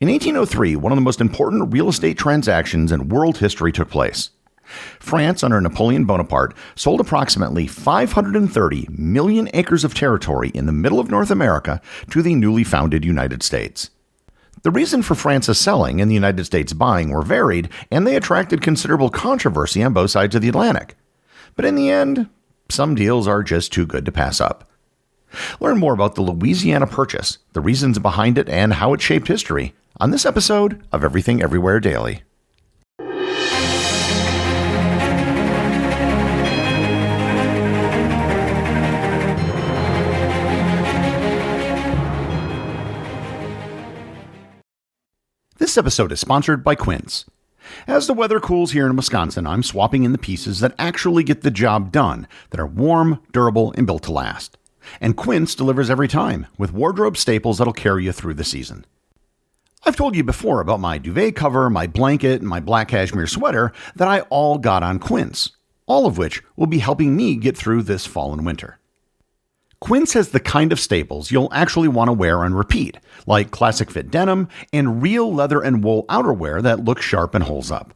In 1803, one of the most important real estate transactions in world history took place. France, under Napoleon Bonapart, sold approximately 530 million acres of territory in the middle of North America to the newly founded United States. The reason for France's selling and the United States buying were varied, and they attracted considerable controversy on both sides of the Atlantic. But in the end, some deals are just too good to pass up. Learn more about the Louisiana Purchase, the reasons behind it, and how it shaped history on this episode of Everything Everywhere Daily. This episode is sponsored by Quince. As the weather cools here in Wisconsin, I'm swapping in the pieces that actually get the job done, that are warm, durable, and built to last. And Quince delivers every time, with wardrobe staples that'll carry you through the season. I've told you before about my duvet cover, my blanket, and my black cashmere sweater that I all got on Quince, all of which will be helping me get through this fall and winter. Quince has the kind of staples you'll actually want to wear and repeat, like classic fit denim and real leather and wool outerwear that looks sharp and holds up.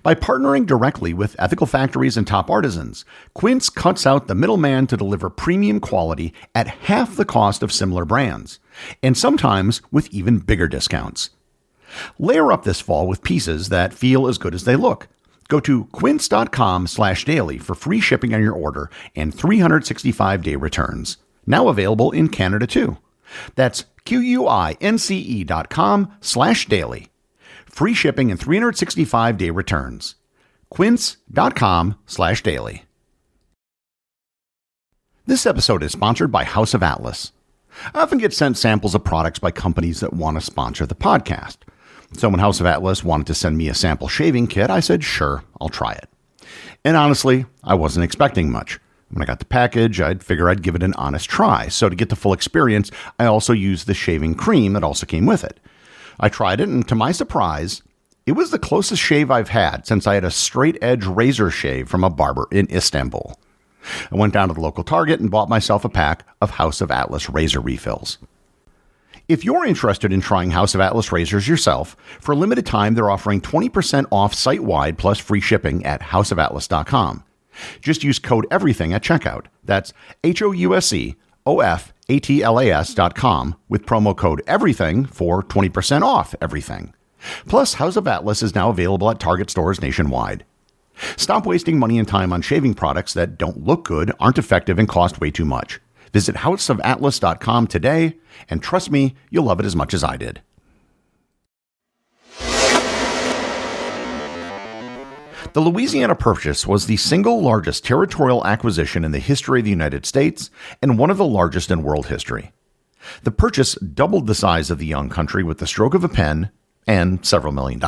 By partnering directly with ethical factories and top artisans, Quince cuts out the middleman to deliver premium quality at half the cost of similar brands, and sometimes with even bigger discounts. Layer up this fall with pieces that feel as good as they look. Go to quince.com/daily for free shipping on your order and 365-day returns. Now available in Canada too. That's QUINCE.com/daily. Free shipping and 365-day returns. Quince.com/daily. This episode is sponsored by House of Atlas. I often get sent samples of products by companies that want to sponsor the podcast. So when House of Atlas wanted to send me a sample shaving kit, I said, sure, I'll try it. And honestly, I wasn't expecting much. When I got the package, I'd figure I'd give it an honest try. So to get the full experience, I also used the shaving cream that also came with it. I tried it, and to my surprise, it was the closest shave I've had since I had a straight edge razor shave from a barber in Istanbul. I went down to the local Target and bought myself a pack of House of Atlas razor refills. If you're interested in trying House of Atlas razors yourself, for a limited time they're offering 20% off site-wide plus free shipping at houseofatlas.com. Just use code EVERYTHING at checkout. That's HOUSEOFATLAS.com with promo code EVERYTHING for 20% off everything. Plus, House of Atlas is now available at Target stores nationwide. Stop wasting money and time on shaving products that don't look good, aren't effective, and cost way too much. Visit houseofatlas.com today, and trust me, you'll love it as much as I did. The Louisiana Purchase was the single largest territorial acquisition in the history of the United States and one of the largest in world history. The purchase doubled the size of the young country with the stroke of a pen and several $1 million.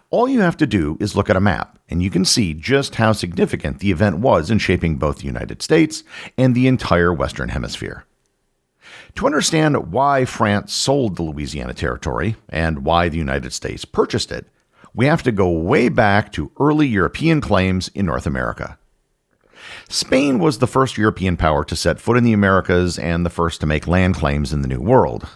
All you have to do is look at a map, and you can see just how significant the event was in shaping both the United States and the entire Western Hemisphere. To understand why France sold the Louisiana Territory and why the United States purchased it, we have to go way back to early European claims in North America. Spain was the first European power to set foot in the Americas and the first to make land claims in the New World.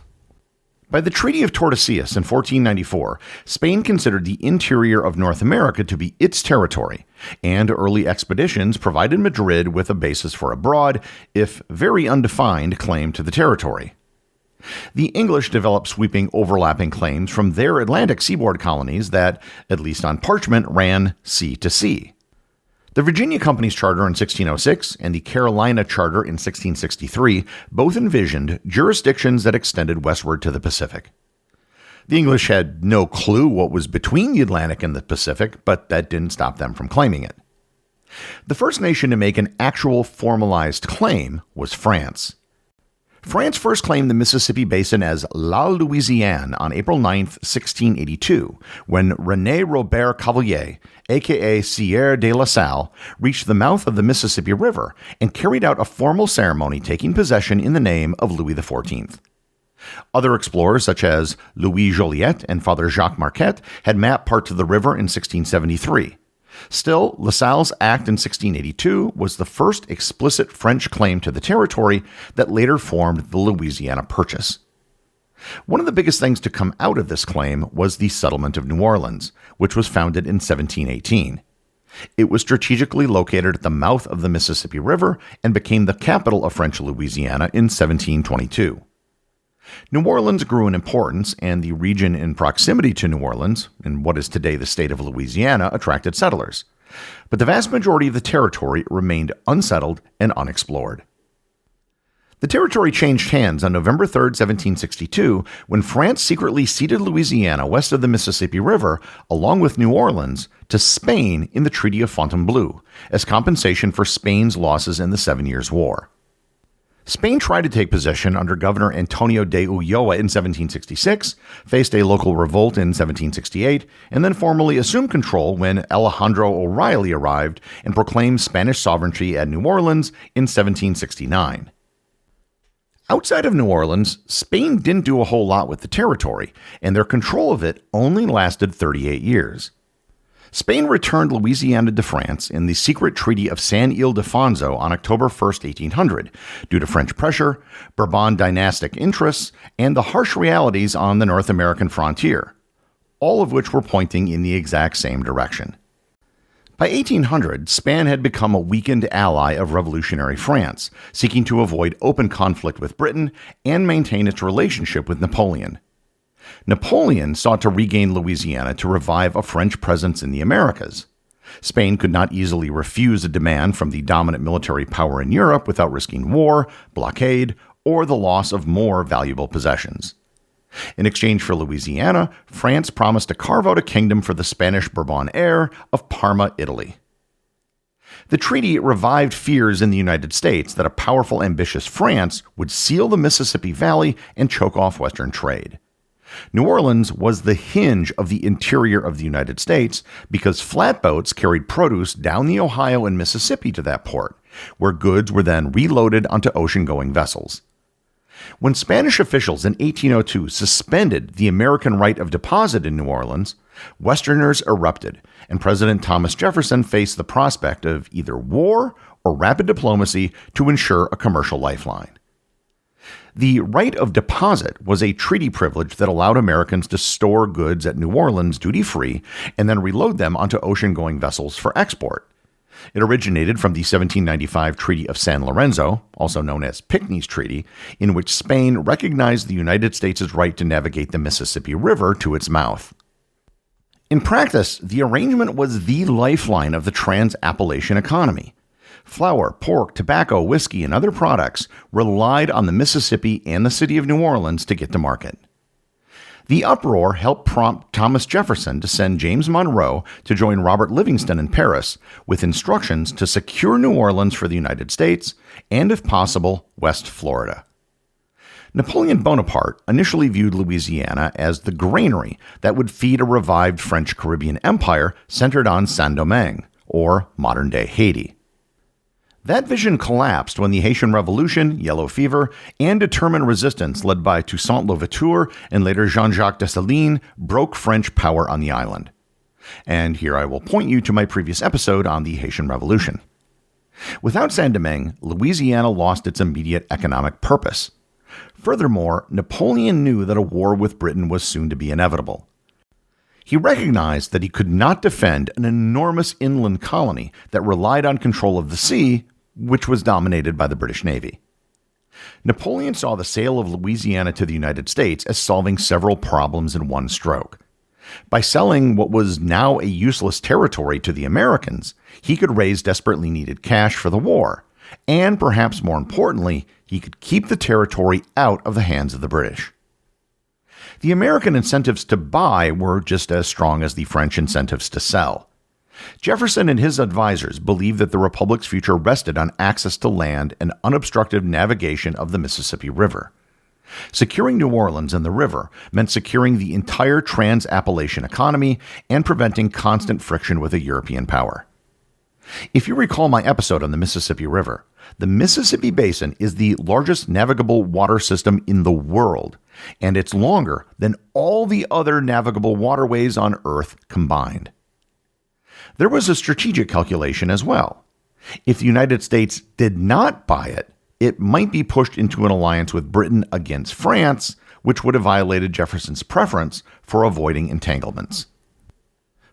By the Treaty of Tordesillas in 1494, Spain considered the interior of North America to be its territory, and early expeditions provided Madrid with a basis for a broad, if very undefined, claim to the territory. The English developed sweeping overlapping claims from their Atlantic seaboard colonies that, at least on parchment, ran sea to sea. The Virginia Company's charter in 1606 and the Carolina Charter in 1663 both envisioned jurisdictions that extended westward to the Pacific. The English had no clue what was between the Atlantic and the Pacific, but that didn't stop them from claiming it. The first nation to make an actual formalized claim was France. France first claimed the Mississippi Basin as La Louisiane on April 9, 1682, when René Robert Cavelier, a.k.a. Sieur de la Salle, reached the mouth of the Mississippi River and carried out a formal ceremony taking possession in the name of Louis XIV. Other explorers, such as Louis Joliet and Father Jacques Marquette, had mapped parts of the river in 1673. Still, La Salle's act in 1682 was the first explicit French claim to the territory that later formed the Louisiana Purchase. One of the biggest things to come out of this claim was the settlement of New Orleans, which was founded in 1718. It was strategically located at the mouth of the Mississippi River and became the capital of French Louisiana in 1722. New Orleans grew in importance, and the region in proximity to New Orleans, in what is today the state of Louisiana, attracted settlers. But the vast majority of the territory remained unsettled and unexplored. The territory changed hands on November 3, 1762, when France secretly ceded Louisiana west of the Mississippi River, along with New Orleans, to Spain in the Treaty of Fontainebleau, as compensation for Spain's losses in the 7 Years' War. Spain tried to take possession under Governor Antonio de Ulloa in 1766, faced a local revolt in 1768, and then formally assumed control when Alejandro O'Reilly arrived and proclaimed Spanish sovereignty at New Orleans in 1769. Outside of New Orleans, Spain didn't do a whole lot with the territory, and their control of it only lasted 38 years. Spain returned Louisiana to France in the secret Treaty of San Ildefonso on October 1, 1800, due to French pressure, Bourbon dynastic interests, and the harsh realities on the North American frontier, all of which were pointing in the exact same direction. By 1800, Spain had become a weakened ally of revolutionary France, seeking to avoid open conflict with Britain and maintain its relationship with Napoleon. Napoleon sought to regain Louisiana to revive a French presence in the Americas. Spain could not easily refuse a demand from the dominant military power in Europe without risking war, blockade, or the loss of more valuable possessions. In exchange for Louisiana, France promised to carve out a kingdom for the Spanish Bourbon heir of Parma, Italy. The treaty revived fears in the United States that a powerful, ambitious France would seal the Mississippi Valley and choke off Western trade. New Orleans was the hinge of the interior of the United States because flatboats carried produce down the Ohio and Mississippi to that port, where goods were then reloaded onto ocean-going vessels. When Spanish officials in 1802 suspended the American right of deposit in New Orleans, Westerners erupted, and President Thomas Jefferson faced the prospect of either war or rapid diplomacy to ensure a commercial lifeline. The right of deposit was a treaty privilege that allowed Americans to store goods at New Orleans duty-free and then reload them onto ocean-going vessels for export. It originated from the 1795 Treaty of San Lorenzo, also known as Pinckney's Treaty, in which Spain recognized the United States' right to navigate the Mississippi River to its mouth. In practice, the arrangement was the lifeline of the trans-Appalachian economy. Flour, pork, tobacco, whiskey, and other products relied on the Mississippi and the city of New Orleans to get to market. The uproar helped prompt Thomas Jefferson to send James Monroe to join Robert Livingston in Paris with instructions to secure New Orleans for the United States and, if possible, West Florida. Napoleon Bonapart initially viewed Louisiana as the granary that would feed a revived French Caribbean empire centered on Saint-Domingue, or modern-day Haiti. That vision collapsed when the Haitian Revolution, Yellow Fever, and determined resistance led by Toussaint Louverture and later Jean-Jacques Dessalines broke French power on the island. And here I will point you to my previous episode on the Haitian Revolution. Without Saint-Domingue, Louisiana lost its immediate economic purpose. Furthermore, Napoleon knew that a war with Britain was soon to be inevitable. He recognized that he could not defend an enormous inland colony that relied on control of the sea, which was dominated by the British Navy. Napoleon saw the sale of Louisiana to the United States as solving several problems in one stroke. By selling what was now a useless territory to the Americans, he could raise desperately needed cash for the war, and perhaps more importantly, he could keep the territory out of the hands of the British. The American incentives to buy were just as strong as the French incentives to sell. Jefferson and his advisors believed that the Republic's future rested on access to land and unobstructed navigation of the Mississippi River. Securing New Orleans and the river meant securing the entire trans-Appalachian economy and preventing constant friction with a European power. If you recall my episode on the Mississippi River, the Mississippi Basin is the largest navigable water system in the world, and it's longer than all the other navigable waterways on Earth combined. There was a strategic calculation as well. If the United States did not buy it, it might be pushed into an alliance with Britain against France, which would have violated Jefferson's preference for avoiding entanglements.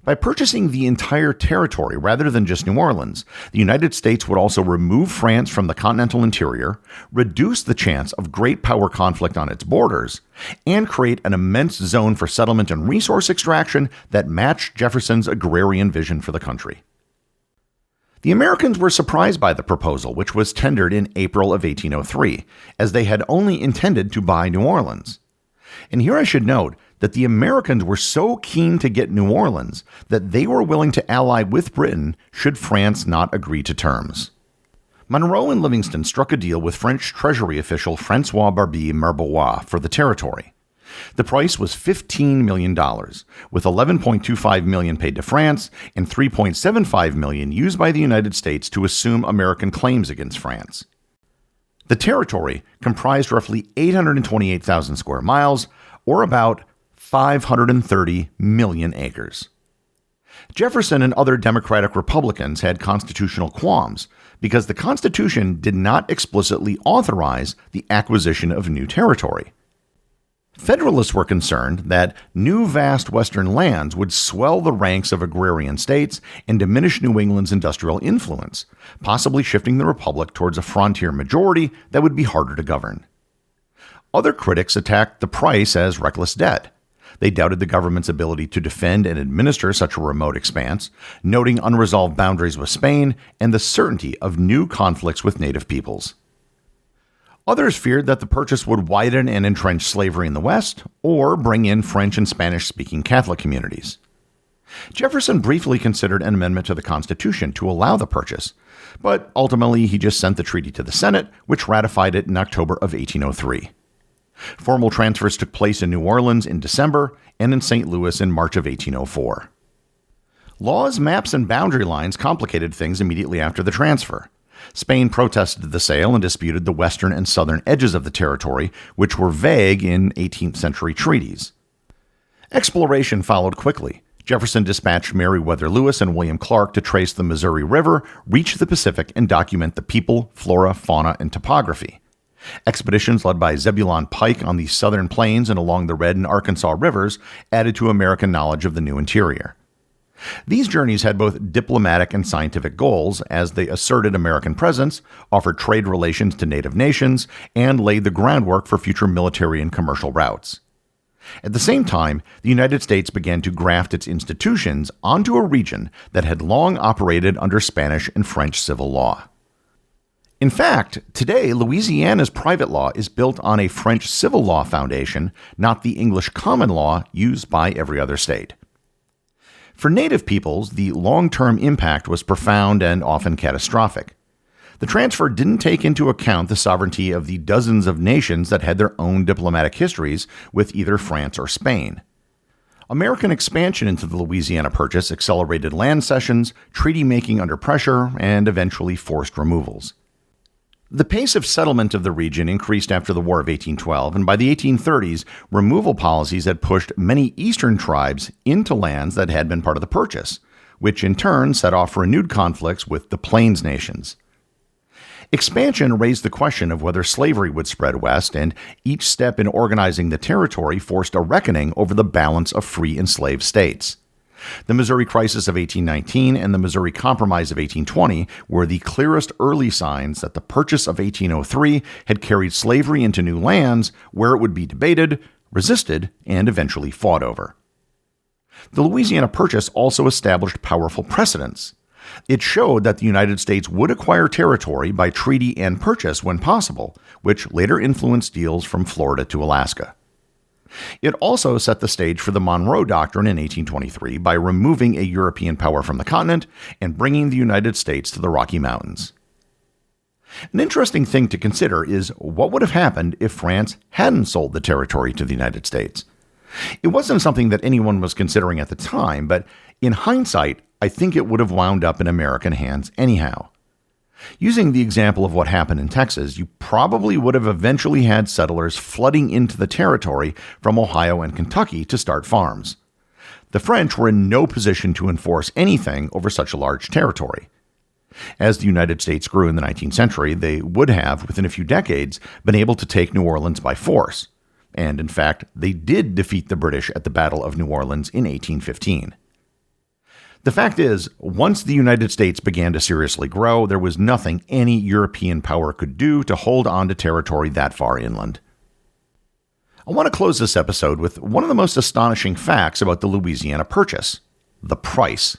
By purchasing the entire territory rather than just New Orleans, the United States would also remove France from the continental interior, reduce the chance of great power conflict on its borders, and create an immense zone for settlement and resource extraction that matched Jefferson's agrarian vision for the country. The Americans were surprised by the proposal, which was tendered in April of 1803, as they had only intended to buy New Orleans. And here I should note that the Americans were so keen to get New Orleans that they were willing to ally with Britain should France not agree to terms. Monroe and Livingston struck a deal with French Treasury official François Barbé Marbois for the territory. The price was $15 million, with $11.25 million paid to France and $3.75 million used by the United States to assume American claims against France. The territory comprised roughly 828,000 square miles, or about 530 million acres. Jefferson and other Democratic Republicans had constitutional qualms because the Constitution did not explicitly authorize the acquisition of new territory. Federalists were concerned that new vast western lands would swell the ranks of agrarian states and diminish New England's industrial influence, possibly shifting the Republic towards a frontier majority that would be harder to govern. Other critics attacked the price as reckless debt. They doubted the government's ability to defend and administer such a remote expanse, noting unresolved boundaries with Spain and the certainty of new conflicts with native peoples. Others feared that the purchase would widen and entrench slavery in the West or bring in French and Spanish-speaking Catholic communities. Jefferson briefly considered an amendment to the Constitution to allow the purchase, but ultimately he just sent the treaty to the Senate, which ratified it in October of 1803. Formal transfers took place in New Orleans in December and in St. Louis in March of 1804. Laws, maps, and boundary lines complicated things immediately after the transfer. Spain protested the sale and disputed the western and southern edges of the territory, which were vague in 18th century treaties. Exploration followed quickly. Jefferson dispatched Meriwether Lewis and William Clark to trace the Missouri River, reach the Pacific, and document the people, flora, fauna, and topography. Expeditions led by Zebulon Pike on the southern plains and along the Red and Arkansas rivers added to American knowledge of the new interior. These journeys had both diplomatic and scientific goals, as they asserted American presence, offered trade relations to native nations, and laid the groundwork for future military and commercial routes. At the same time, the United States began to graft its institutions onto a region that had long operated under Spanish and French civil law. In fact, today, Louisiana's private law is built on a French civil law foundation, not the English common law used by every other state. For native peoples, the long-term impact was profound and often catastrophic. The transfer didn't take into account the sovereignty of the dozens of nations that had their own diplomatic histories with either France or Spain. American expansion into the Louisiana Purchase accelerated land cessions, treaty making under pressure, and eventually forced removals. The pace of settlement of the region increased after the War of 1812, and by the 1830s, removal policies had pushed many eastern tribes into lands that had been part of the purchase, which in turn set off renewed conflicts with the Plains nations. Expansion raised the question of whether slavery would spread west, and each step in organizing the territory forced a reckoning over the balance of free and slave states. The Missouri Crisis of 1819 and the Missouri Compromise of 1820 were the clearest early signs that the Purchase of 1803 had carried slavery into new lands where it would be debated, resisted, and eventually fought over. The Louisiana Purchase also established powerful precedents. It showed that the United States would acquire territory by treaty and purchase when possible, which later influenced deals from Florida to Alaska. It also set the stage for the Monroe Doctrine in 1823 by removing a European power from the continent and bringing the United States to the Rocky Mountains. An interesting thing to consider is what would have happened if France hadn't sold the territory to the United States. It wasn't something that anyone was considering at the time, but in hindsight, I think it would have wound up in American hands anyhow. Using the example of what happened in Texas, you probably would have eventually had settlers flooding into the territory from Ohio and Kentucky to start farms. The French were in no position to enforce anything over such a large territory. As the United States grew in the 19th century, they would have, within a few decades, been able to take New Orleans by force. and in fact, they did defeat the British at the Battle of New Orleans in 1815. The fact is, once the United States began to seriously grow, there was nothing any European power could do to hold on to territory that far inland. I want to close this episode with one of the most astonishing facts about the Louisiana Purchase: the price.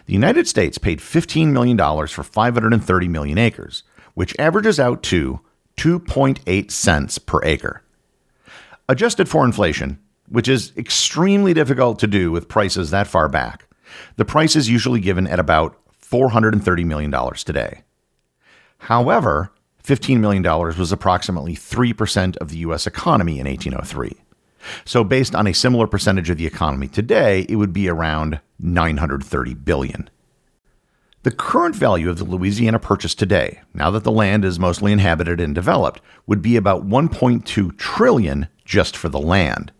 The United States paid $15 million for 530 million acres, which averages out to 2.8 cents per acre. Adjusted for inflation, which is extremely difficult to do with prices that far back, the price is usually given at about $430 million today. However, $15 million was approximately 3% of the U.S. economy in 1803. So based on a similar percentage of the economy today, it would be around $930 billion. The current value of the Louisiana Purchase today, now that the land is mostly inhabited and developed, would be about $1.2 trillion just for the land.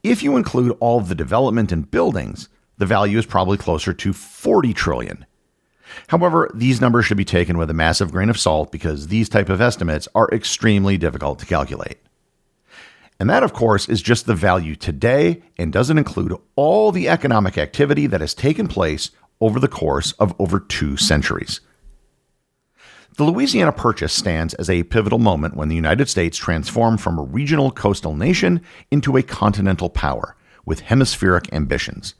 If you include all of the development and buildings, the value is probably closer to $40 trillion. However, these numbers should be taken with a massive grain of salt because these type of estimates are extremely difficult to calculate. And that, of course, is just the value today and doesn't include all the economic activity that has taken place over the course of over 2 centuries. The Louisiana Purchase stands as a pivotal moment when the United States transformed from a regional coastal nation into a continental power with hemispheric ambitions.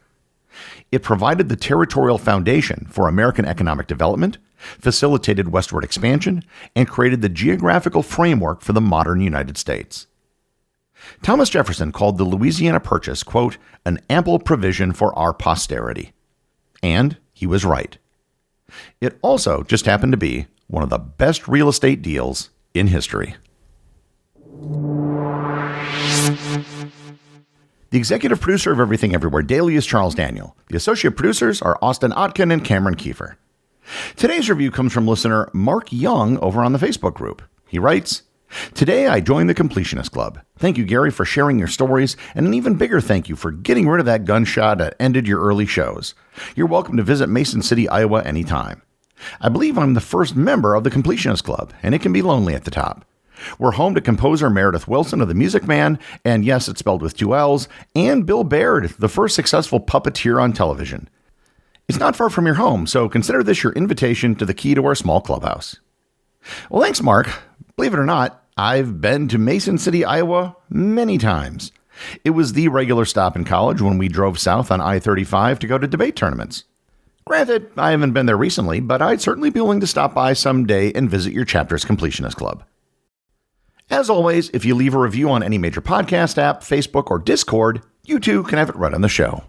It provided the territorial foundation for American economic development, facilitated westward expansion, and created the geographical framework for the modern United States. Thomas Jefferson called the Louisiana Purchase, quote, an ample provision for our posterity. And he was right. It also just happened to be one of the best real estate deals in history. The executive producer of Everything Everywhere Daily is Charles Daniel. The associate producers are Austin Oetken and Cameron Kieffer. Today's review comes from listener Mark Young over on the Facebook group. He writes, "Today I joined the Completionist Club. Thank you, Gary, for sharing your stories, and an even bigger thank you for getting rid of that gunshot that ended your early shows. You're welcome to visit Mason City, Iowa anytime. I believe I'm the first member of the Completionist Club, and it can be lonely at the top. We're home to composer Meredith Wilson of The Music Man, and yes, it's spelled with 2 L's, and Bill Baird, the first successful puppeteer on television. It's not far from your home, so consider this your invitation to the key to our small clubhouse." Well, thanks, Mark. Believe it or not, I've been to Mason City, Iowa many times. It was the regular stop in college when we drove south on I-35 to go to debate tournaments. Granted, I haven't been there recently, but I'd certainly be willing to stop by someday and visit your chapter's Completionist Club. As always, if you leave a review on any major podcast app, Facebook, or Discord, you too can have it right on the show.